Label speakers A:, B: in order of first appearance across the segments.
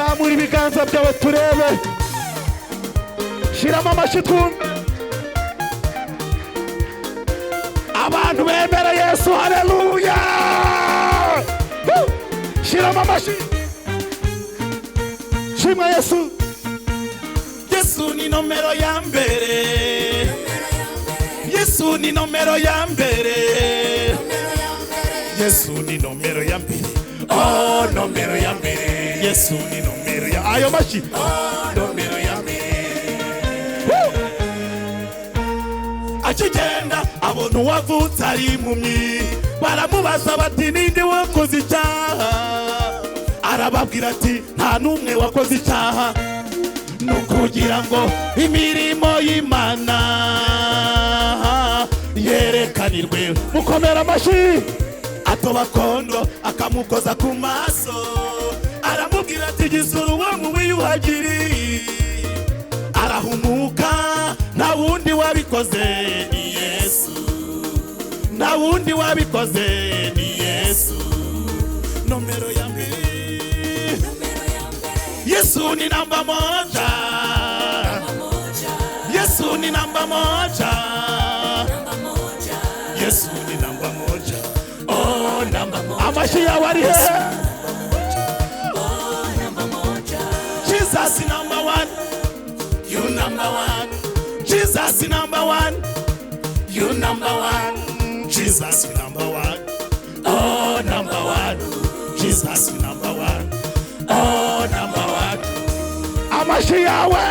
A: zamura ibiganza byawe turebe, shiramo amashyi twumve. Abantu bemera Yesu, haleluya. Shiramo amashyi, shimwa Yesu. Yesu ni nomero ya mbere, Yesu ni nomero ya mbere, Yesu ni nomero ya mbere. Oh, nomero ya mbere, Yesu ni nomero ya, ayo mashyi. Oh, nomero ya mbere. Akigenda abona uwavutse ari impumyi, baramubaza bati ninde wakoze icyaha? Arababwira ati nta n'umwe wakoze icyaha, nukugira ngo imirimo y'Imana yerekanirwe. Mukomera amashyi. Atoba kondo akamukoza ku maso, aramubwira ati gisuru wo mu wiyuhagiri. Arahumuka, nta wundi wabikoze ni Yesu, nta wundi wabikoze ni Yesu. Nomero ya mbere, Yesu ni namba moja, Yesu ni namba moja, Yesu ni namba moja. Oh, namba moja. Amashi yawe ari he? Oh, namba moja. Jesus number one, you number one. Jesus number one, you number one. Jesus number one. Oh, number one. Jesus number one. Oh, number one. Amashi yawe.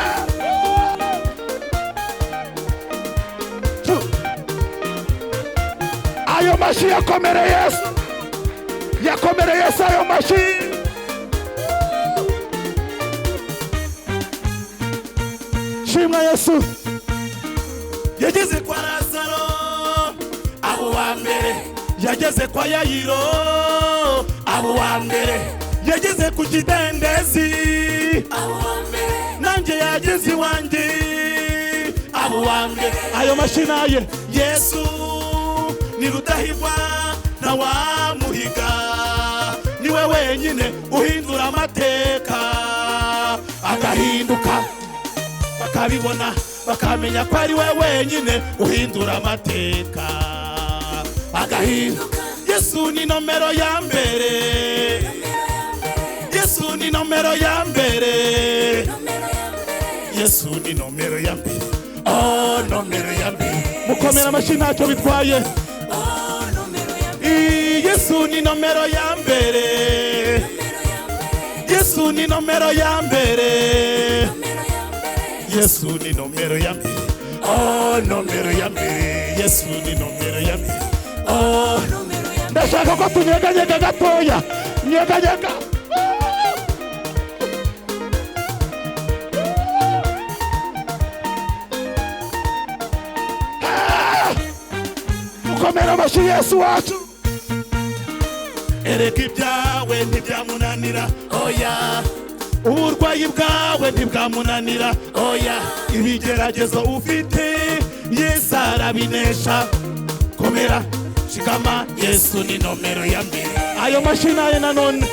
A: Ayo mashi yakomere Yesu, yakomere Yesu ayo mashi. Shimwa Yesu. Yageze kwa Lazaro, abo wa mbere. Yageze kwa Yayiro, abo wa mbere. Yageze ku kidendezi, abo wa mbere. Nanjye yageze iwanjye, abo wa mbere. Ayo mashi naye Yesu ni Rudahigwa na wamuhiga, niwe wenyine uhindura amateka, agahinduka bakabibona bakamenya ko ari we wenyine uhindura amateka, agahinduka. Yesu ni nomero ya mbere, Yesu ni nomero ya mbere, Yesu ni nomero ya mbere. Oh, nomero ya mbere. Mukomera amashyi ntacyo bitwaye. Yesu ni nomero ya mbere, Yesu ni nomero ya mbere, Yesu ni nomero ya mbere. Oh, nomero ya mbere, Yesu ni nomero ya mbere. Oh, ndashaka ko tunyeganyega gatoya, nyeganyega. Mukomera amashyi Yesu wacu. Erega ibyawe ntibyamunanira, oya. Uburwayi bwawe ntibwamunanira, oya. Ibigeragezo ufite Yesu arabinesha. Komera, shikama, Yesu ni nomero ya mbere. Ayo mashina ye nanone.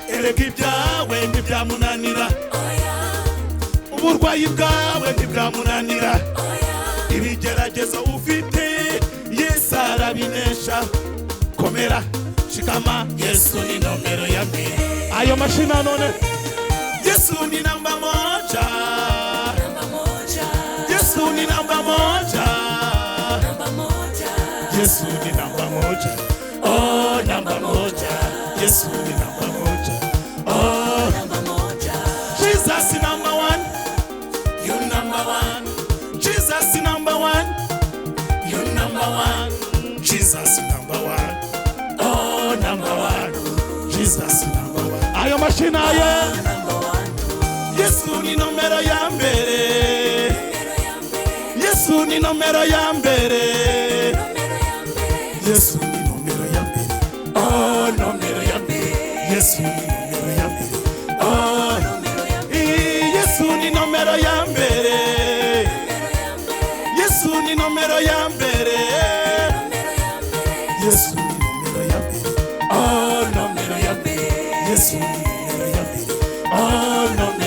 A: Erega ibyawe ntibyamunanira, oya. Uburwayi bwawe ntibwamunanira, oya. Ibigeragezo ufite Yesu arabinesha. Komera, shikama, Yesu ni nomero ya mbere. Ayo mashina none. Yesu ni namba moja, Yesu ni namba moja, Yesu ni namba moja. Oh, namba moja, Yesu ni namba moja. Oh, namba moja. Jesus number one, you number one. Jesus number one, you number one. Jesus number one. Oh, number one. Jesus number one. Ayo mashina ye. Yesu ni nomero ya mbere, Yesu ni nomero ya mbere, Yesu ni nomero ya mbere. Oh, nomero ya mbere, Yesu ni nomero ya mbere. Oh, Yesu ni nomero ya mbere, Yesu ni nomero ya mbere, Yesu ni nomero ya mbere. Oh, nomero ya mbere, Yesu ni nomero ya mbere. Oh, no,